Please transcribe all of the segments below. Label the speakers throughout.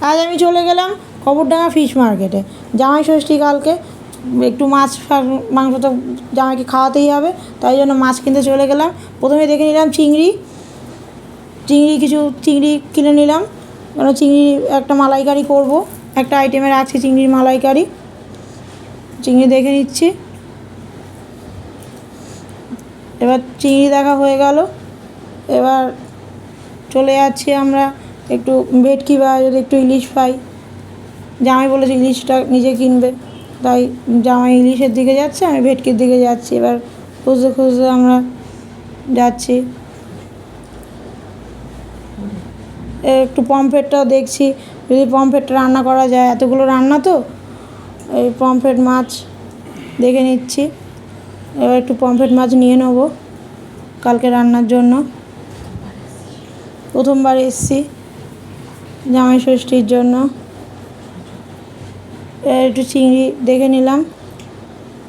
Speaker 1: আজ আমি চলে গেলাম কবরডাঙ্গা ফিশ মার্কেটে। জামাই ষষ্ঠী কালকে, একটু মাছ মাংস তো জামাইকে খাওয়াতেই হবে, তাই জন্য মাছ কিনতে চলে গেলাম। প্রথমে দেখে নিলাম কিছু চিংড়ি কিনে নিলাম, কারণ চিংড়ি একটা মালাইকারি করব, একটা আইটেমের আছে চিংড়ির মালাইকারি। চিংড়ি দেখে নিচ্ছি। এবার চিংড়ি দেখা হয়ে গেল, এবার চলে যাচ্ছি আমরা একটু ভেটকি বা যদি একটু ইলিশ পাই। জামাই বলেছে ইলিশটা নিজে কিনবে, তাই জামাই ইলিশের দিকে যাচ্ছে, আমি ভেটকির দিকে যাচ্ছি। এবার খুঁজতে খুঁজতে আমরা যাচ্ছি। একটু পমফ্রেটটাও দেখছি, যদি পমফ্রেটটা রান্না করা যায়, এতগুলো রান্না তো, এই পমফ্রেট মাছ দেখে নিচ্ছি। এবার একটু পমফ্রেট মাছ নিয়ে নেব কালকে রান্নার জন্য। প্রথমবার এসছি জামাই ষষ্ঠীর জন্য। একটু চিংড়ি দেখে নিলাম,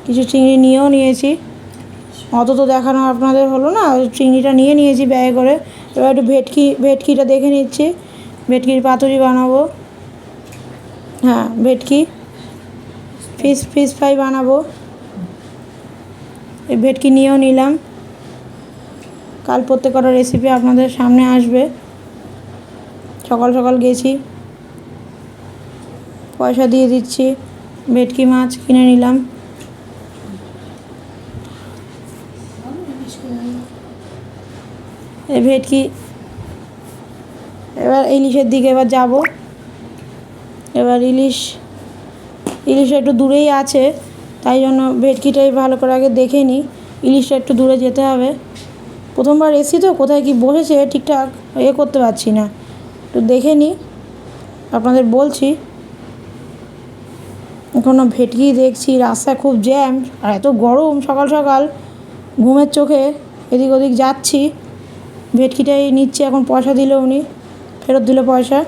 Speaker 1: কিছু চিংড়ি নিয়েও নিয়েছি, অত তো দেখানো আপনাদের হলো না, চিংড়িটা নিয়ে নিয়েছি ব্যাগে করে। এবার একটু ভেটকিটা দেখে নিচ্ছি, ভেটকির পাতুরি বানাবো। হ্যাঁ, ভেটকি ফিশ ফ্রাই বানাবো। এই ভেটকি নিয়েও নিলাম, কাল প্রত্যেকটা রেসিপি আপনাদের সামনে আসবে। সকাল সকাল গেছি, পয়সা দিয়ে দিচ্ছি, ভেটকি মাছ কিনে নিলাম। এই ভেটকি, এবার ইলিশের দিকে এবার যাব। এবার ইলিশটা একটু দূরেই আছে, তাই জন্য ভেটকিটাই ভালো করে আগে দেখে নিই। ইলিশটা একটু দূরে যেতে হবে, প্রথমবার এসি তো, কোথায় কি বসেছে ঠিকঠাক করতে পারছি না, একটু দেখে নিই, আপনাদের বলছি। এখনও ভেটকি দেখছি, রাস্তায় খুব জ্যাম, আর এত গরম, সকাল সকাল ঘুমের চোখে এদিক ওদিক যাচ্ছি। ভেটকিটাই নিচ্ছি, এখন পয়সা দিল উনি, ফেরত দিল পয়সা।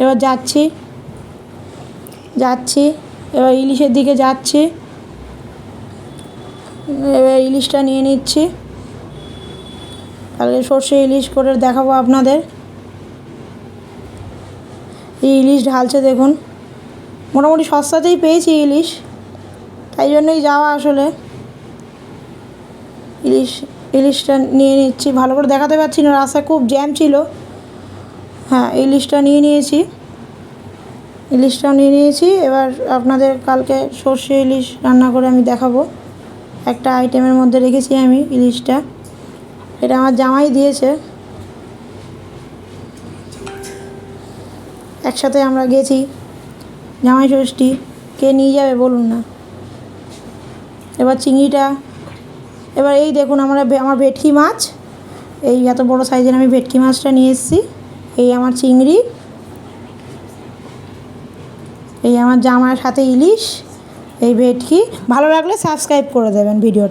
Speaker 1: এবার যাচ্ছি, এবার ইলিশের দিকে যাচ্ছি। এবার ইলিশটা নিয়ে নিচ্ছি, কালকে সর্ষে ইলিশ করে দেখাবো আপনাদের। এই ইলিশ ঢালছে দেখুন, মোটামুটি সস্তাতেই পেয়েছি ইলিশ, তাই জন্যই যাওয়া আসলে। ইলিশটা নিয়ে নিচ্ছি, ভালো করে দেখাতে পারছি না, রাস্তায় খুব জ্যাম ছিল। হ্যাঁ, ইলিশটাও নিয়ে নিয়েছি। এবার আপনাদের কালকে সর্ষে ইলিশ রান্না করে আমি দেখাবো। একটা আইটেমের মধ্যে রেখেছি আমি ইলিশটা, এটা আমার জামাই দিয়েছে। একসাথে আমরা গেছি জামাই ষষ্ঠী, কে নিয়ে যাবে বলুন না। এবার চিংড়িটা, এবার এই দেখুন আমার ভেটকি মাছ, এই এত বড় সাইজের আমি ভেটকি মাছটা নিয়ে এসেছি। এই আমার চিংড়ি, এই আমার জামার সাথে ইলিশ, এই ভেটকি। ভালো লাগলে সাবস্ক্রাইব করে দেবেন ভিডিওটা।